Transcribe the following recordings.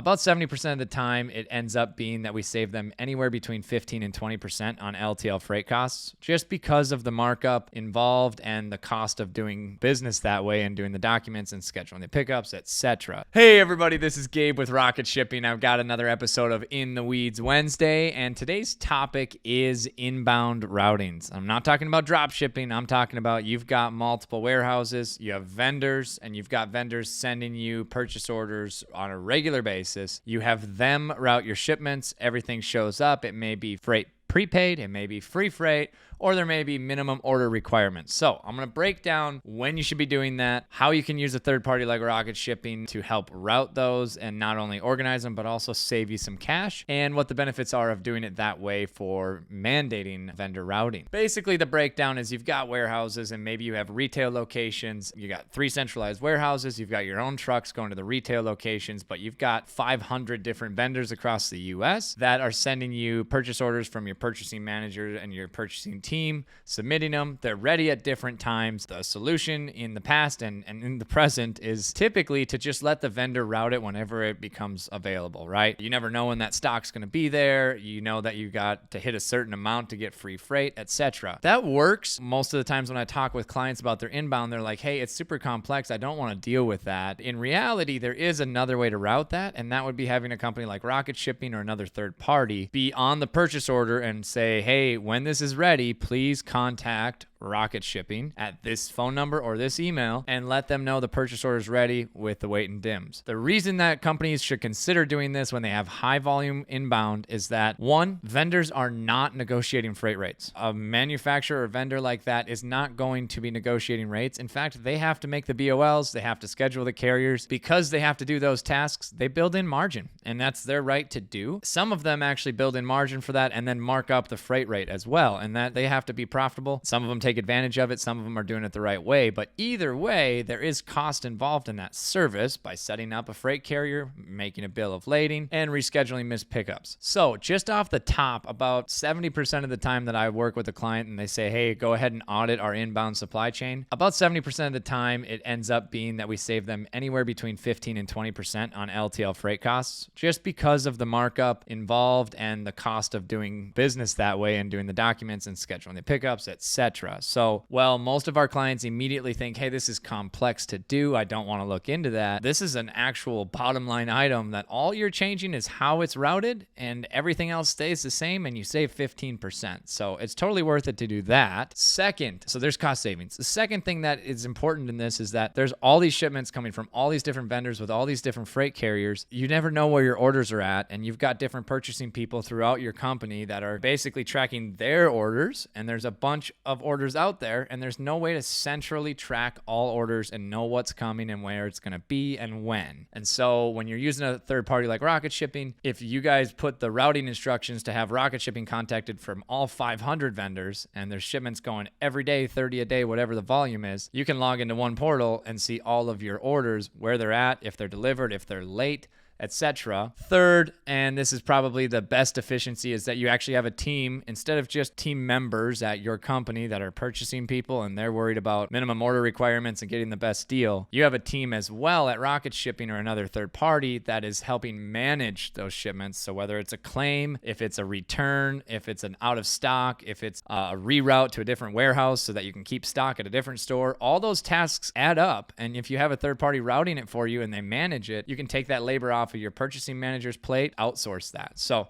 about 70% of the time, it ends up being that we save them anywhere between 15 and 20% on LTL freight costs, just because of the markup involved and the cost of doing business that way and doing the documents and scheduling the pickups, etc. Hey everybody, this is Gabe with Rocket Shipping. I've got another episode of In the Weeds Wednesday, and today's topic is inbound routings. I'm not talking about drop shipping. I'm talking about you've got multiple warehouses, you have vendors, and you've got vendors sending you purchase orders on a regular basis. You have them route your shipments. Everything shows up. It may be freight prepaid, it may be free freight, or there may be minimum order requirements. So I'm going to break down when you should be doing that, how you can use a third party like Rocket Shipping to help route those and not only organize them, but also save you some cash, and what the benefits are of doing it that way for mandating vendor routing. Basically, the breakdown is you've got warehouses and maybe you have retail locations. You got 3 centralized warehouses. You've got your own trucks going to the retail locations, but you've got 500 different vendors across the US that are sending you purchase orders from your purchasing manager and your purchasing team, submitting them. They're ready at different times. The solution in the past and in the present is typically to just let the vendor route it whenever it becomes available, right? You never know when that stock's going to be there. You know that you got to hit a certain amount to get free freight, etc. That works. Most of the times when I talk with clients about their inbound, they're like, hey, it's super complex. I don't want to deal with that. In reality, there is another way to route that, and that would be having a company like Rocket Shipping or another third party be on the purchase order and say, hey, when this is ready, please contact Rocket Shipping at this phone number or this email and let them know the purchase order is ready with the weight and dims. The reason that companies should consider doing this when they have high volume inbound is that, one, vendors are not negotiating freight rates. A manufacturer or vendor like that is not going to be negotiating rates. In fact, they have to make the BOLs, they have to schedule the carriers. Because they have to do those tasks, they build in margin, and that's their right to do. Some of them actually build in margin for that and then mark up the freight rate as well, and that they have to be profitable. Some of them take advantage of it. Some of them are doing it the right way, but either way, there is cost involved in that service by setting up a freight carrier, making a bill of lading, and rescheduling missed pickups. So just off the top, about 70% of the time that I work with a client and they say, hey, go ahead and audit our inbound supply chain, about 70% of the time it ends up being that we save them anywhere between 15 and 20% on LTL freight costs, just because of the markup involved and the cost of doing business that way and doing the documents and scheduling the pickups, etc. So, well, most of our clients immediately think, hey, this is complex to do. I don't want to look into that. This is an actual bottom line item that all you're changing is how it's routed and everything else stays the same and you save 15%. So it's totally worth it to do that. Second, so there's cost savings. The second thing that is important in this is that there's all these shipments coming from all these different vendors with all these different freight carriers. You never know where your orders are at, and you've got different purchasing people throughout your company that are basically tracking their orders, and there's a bunch of orders out there, and there's no way to centrally track all orders and know what's coming and where it's going to be and when. And so when you're using a third party like Rocket Shipping, if you guys put the routing instructions to have Rocket Shipping contacted from all 500 vendors and there's shipments going every day, 30 a day, whatever the volume is, you can log into one portal and see all of your orders, where they're at, if they're delivered, if they're late, etc. Third, and this is probably the best efficiency, is that you actually have a team instead of just team members at your company that are purchasing people and they're worried about minimum order requirements and getting the best deal. You have a team as well at Rocket Shipping or another third party that is helping manage those shipments. So whether it's a claim, if it's a return, if it's an out of stock, if it's a reroute to a different warehouse so that you can keep stock at a different store, all those tasks add up. And if you have a third party routing it for you and they manage it, you can take that labor off of your purchasing manager's plate, outsource that. So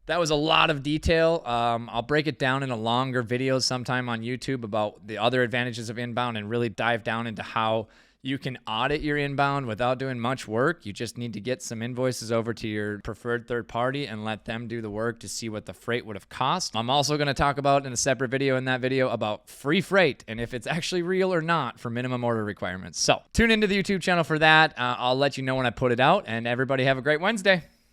that was a lot of detail. I'll break it down in a longer video sometime on YouTube about the other advantages of inbound and really dive down into how you can audit your inbound without doing much work. You just need to get some invoices over to your preferred third party and let them do the work to see what the freight would have cost. I'm also going to talk about in a separate video in that video about free freight and if it's actually real or not for minimum order requirements. So tune into the YouTube channel for that. I'll let you know when I put it out, and everybody have a great Wednesday.